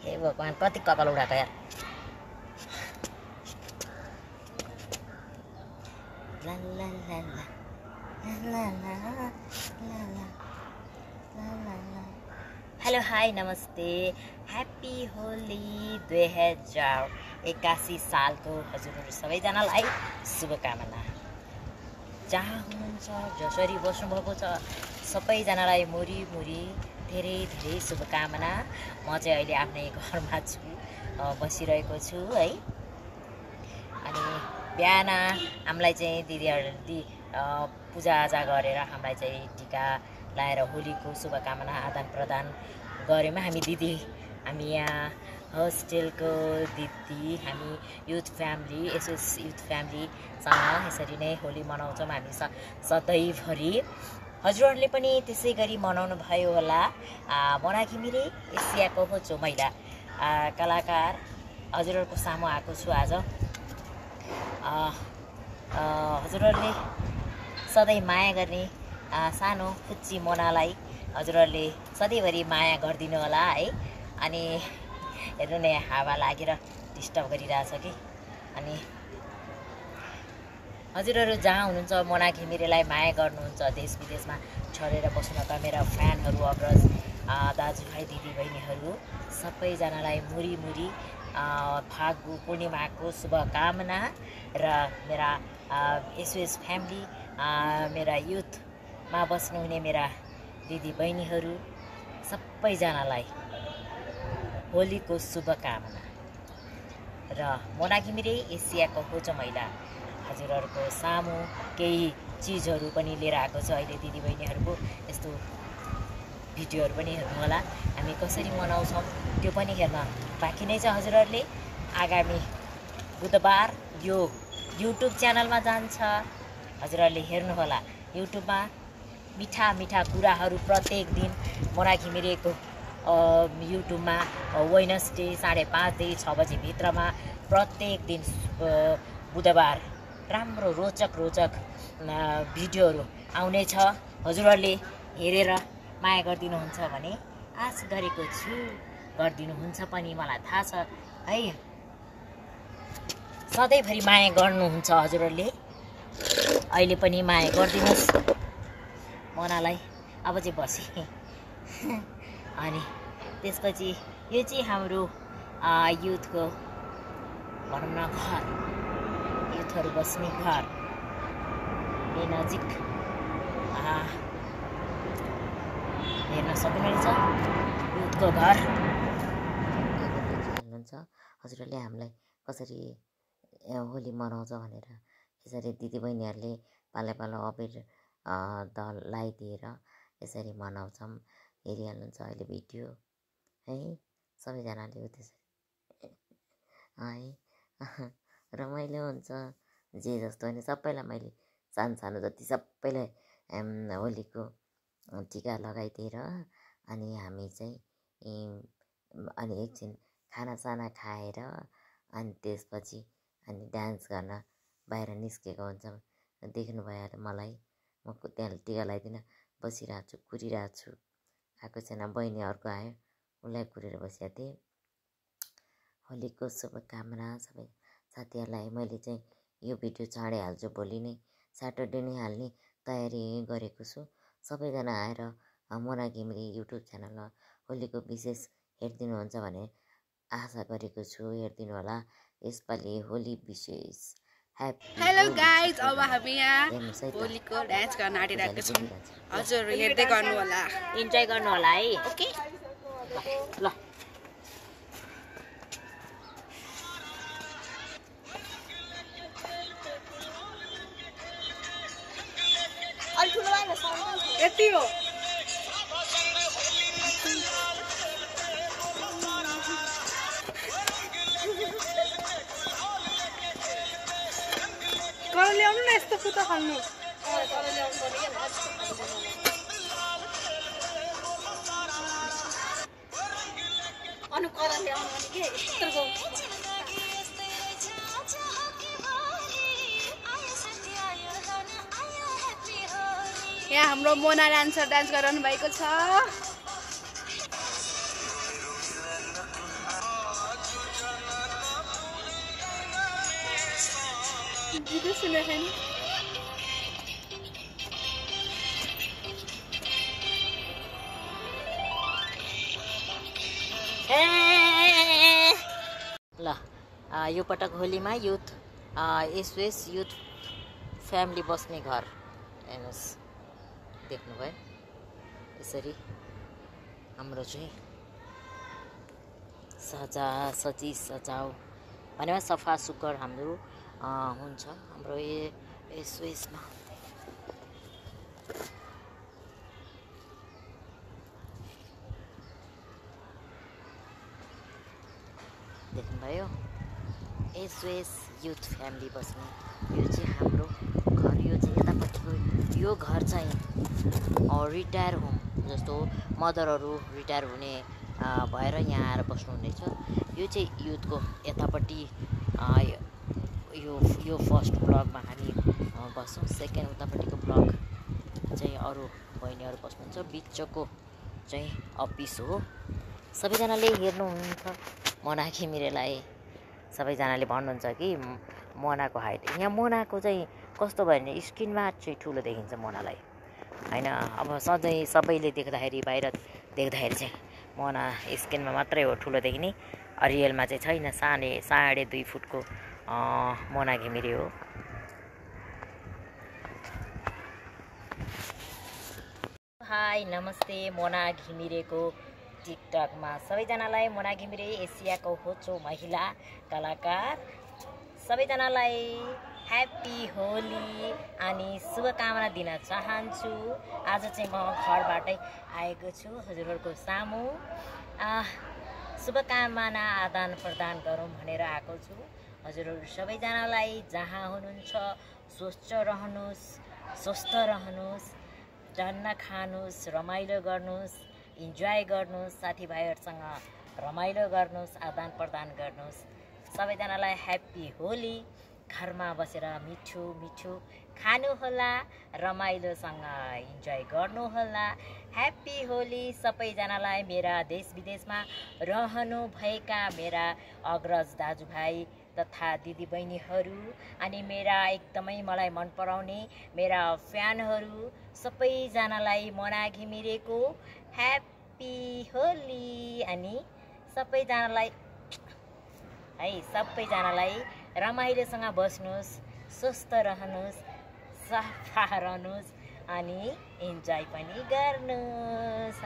हे भगवान कति कपाल उडाएको यार। ला ला ला ला ला ला ला ला। हेलो हाई नमस्ते, ह्याप्पी होली 2081 सालको हजुरहरू सबैजनालाई शुभकामना। जहाँ हुनुहुन्छ जसरी बस्नुभएको छ सबैजनालाई मुरी मुरी धेरै धेरै शुभकामना। म चाहिँ अहिले आफ्नै घरमा छु, बसिरहेको छु है। अनि बिहान हामीलाई चाहिँ दिदीहरूले पूजाआजा गरेर हामीलाई चाहिँ टिका लाएर होलीको शुभकामना आदान प्रदान गऱ्यौँ। हामी यहाँ होस्टेलको दिदी, हामी युथ फ्यामिली एसएस युथ फ्यामिलीसँग यसरी नै होली मनाउँछौँ हामी सधैँभरि। हजुरहरूले पनि त्यसै गरी मनाउनु भयो होला। मोना घिमिरे एसियाको होचो महिला कलाकार हजुरहरूको सामु आएको छु आज। हजुरहरूले सधैँ माया गर्ने सानो फुच्ची मोनालाई हजुरहरूले सधैँभरि माया गरिदिनु होला है। अनि हेर्नु न हावा लागेर डिस्टर्ब गरिरहेछ कि। अनि हजुरहरू जहाँ हुनुहुन्छ मोना घिमिरेलाई माया गर्नुहुन्छ, देश विदेशमा छरेर बस्नुका मेरा फ्यानहरू, अग्रज दाजुभाइ दिदीबहिनीहरू सबैजनालाई मुरी मुरी फागु पूर्णिमाको शुभकामना। र मेरा एसओएस फ्यामिली, मेरा युथमा बस्नुहुने मेरा दिदीबहिनीहरू सबैजनालाई होलीको शुभकामना। र मोना घिमिरे एसियाको होचो महिला हजुरहरूको सामु केही चिजहरू पनि लिएर आएको छ। अहिले दिदीबहिनीहरूको यस्तो भिडियोहरू पनि हेर्नु होला। हामी कसरी मनाउँछौँ त्यो पनि हेर्न बाँकी नै छ। हजुरहरूले आगामी बुधबार यो युट्युब च्यानलमा जान्छ, हजुरहरूले हेर्नुहोला। युट्युबमा मिठा मिठा कुराहरू प्रत्येक दिन मोना घिमिरेको युट्युबमा वेडनेसडे 5:30 देखि 6 बजीभित्रमा प्रत्येक दिन बुधबार राम्रो रोचक भिडियोहरू आउनेछ। हजुरहरूले हेरेर माया गरिदिनुहुन्छ भने आश गरेको छु, गरिदिनुहुन्छ पनि मलाई थाहा छ है। सधैँभरि माया गर्नुहुन्छ हजुरहरूले, अहिले पनि माया गरिदिनुहोस् मोनालाई। अब चाहिँ बसेँ। अनि त्यसपछि यो चाहिँ हाम्रो युथको भनौँ न घर, युथहरू बस्ने घर यही नजिक हेर्न सक्नुहुनेछ युथको घर। हेर्नुहुन्छ हजुरहरूले हामीलाई कसरी होली मनाउँछ भनेर यसरी दिदीबहिनीहरूले पालो पालो अबिर दल लगाइदिएर यसरी मनाउँछौँ। हेरिहाल्नुहुन्छ अहिले भिडियो है, सबैजनाले हो त्यसरी है। रमाइलो हुन्छ जे जस्तो होइन। सबैलाई मैले सानो जति सबैलाई होलीको टिका लगाइदिएर अनि हामी चाहिँ अनि एकछिन खानासाना खाएर अनि त्यसपछि अनि डान्स गर्न बाहिर निस्केको हुन्छौँ। देख्नुभयो होला मलाई, म त्यहाँ टिका लगाइदिन बसिरहेको छु, कुरिरहेको छु। आएको छैन, बहिनी अर्को आयो, उसलाई कुरेर बसेको थिएँ। होलीको शुभकामना सबै साथीहरूलाई। मैले चाहिँ यो भिडियो चाँडै हाल्छु, भोलि नै स्याटरडे नै हाल्ने तयारी गरेको छु। सबैजना आएर मोना घिमिरे युट्युब च्यानलमा होलीको विशेष हेरिदिनुहुन्छ भने आशा गरेको छु, हेरिदिनु होला। यसपालि होली विशेष हेलो गाइज, अब हामी यहाँ होलीको डान्स गर्न आँटिरहेको छौँ। हजुरहरू हेर्दै गर्नु होला, इन्जोय गर्नु होला है। ओके ल यति हो। कर ल्याउनु न यस्तो पुतो खाल्नु। अनु कर ल्याउनु भने के यत्रो यहाँ हाम्रो मोना डान्सर डान्स गरिरहनु भएको छ। गीत सुनेको छैन ल यो पटक होलीमा युथ एसओएस युथ फ्यामिली बस्ने घर हेर्नुहोस् देख्नुभयो यसरी हाम्रो चाहिँ सजी सजाउ भनेमा सफा सुग्घर हाम्रो हुन्छ हाम्रो एसओएसमा देख्नुभयो एसओएस युथ फ्यामिली बस्ने यो चाहिँ हाम्रो घर यो चाहिँ यतापट्टिको यो घर चाहिँ रिटायर होम जस्तो मदरहरू रिटायर हुने भएर यहाँ आएर बस्नुहुनेछ यो चाहिँ युथको यतापट्टि यो फर्स्ट ब्लकमा हामी बस्छौँ सेकेन्ड उतापट्टिको ब्लक चाहिँ अरू बहिनीहरू बस्नुहुन्छ बिचको चाहिँ अफिस हो सबैजनाले हेर्नुहुन्छ मोना घिमिरेलाई सबैजनाले भन्नुहुन्छ कि मोनाको हाइट यहाँ मोनाको चाहिँ कस्तो भयो भने स्क्रिनमा चाहिँ ठुलो देखिन्छ मोनालाई होइन अब सधैँ सबैले देख्दाखेरि बाहिर देख्दाखेरि चाहिँ मोना स्क्रिनमा मात्रै हो ठुलो देखिने रियलमा चाहिँ छैन 2.5 फुटको मोना घिमिरे हो हाई नमस्ते मोना घिमिरेको टिकटकमा सबैजनालाई मोना घिमिरे एसियाको होचो महिला कलाकार सबैजनालाई ह्याप्पी होली अनि शुभकामना दिन चाहन्छु आज चाहिँ म घरबाटै आएको छु हजुरहरूको सामु शुभकामना आदान प्रदान गरौँ भनेर आएको छु हजुरहरू सबैजनालाई जहाँ हुनुहुन्छ स्वस्थ रहनुहोस् स्वस्थ रहनुहोस् डन्न खानुहोस् रमाइलो गर्नुहोस् इन्जोय गर्नुहोस् साथीभाइहरूसँग रमाइलो गर्नुहोस् आदान प्रदान गर्नुहोस् सबैजनालाई ह्याप्पी होली घरमा बसेर मिठो मिठो खानुहोला रमाइलोसँग इन्जोय गर्नुहोला ह्याप्पी होली सबैजनालाई मेरा देश विदेशमा रहनुभएका मेरा अग्रज दाजुभाइ तथा दिदीबहिनीहरू अनि मेरा एकदमै मलाई मन पराउने मेरा फ्यानहरू सबैजनालाई मोना घिमिरेको ह्याप्पी होली अनि सबैजनालाई रमाइलोसँग बस्नुहोस् स्वस्थ रहनुहोस् सफा रहनुहोस् अनि इन्जोय पनि गर्नुहोस्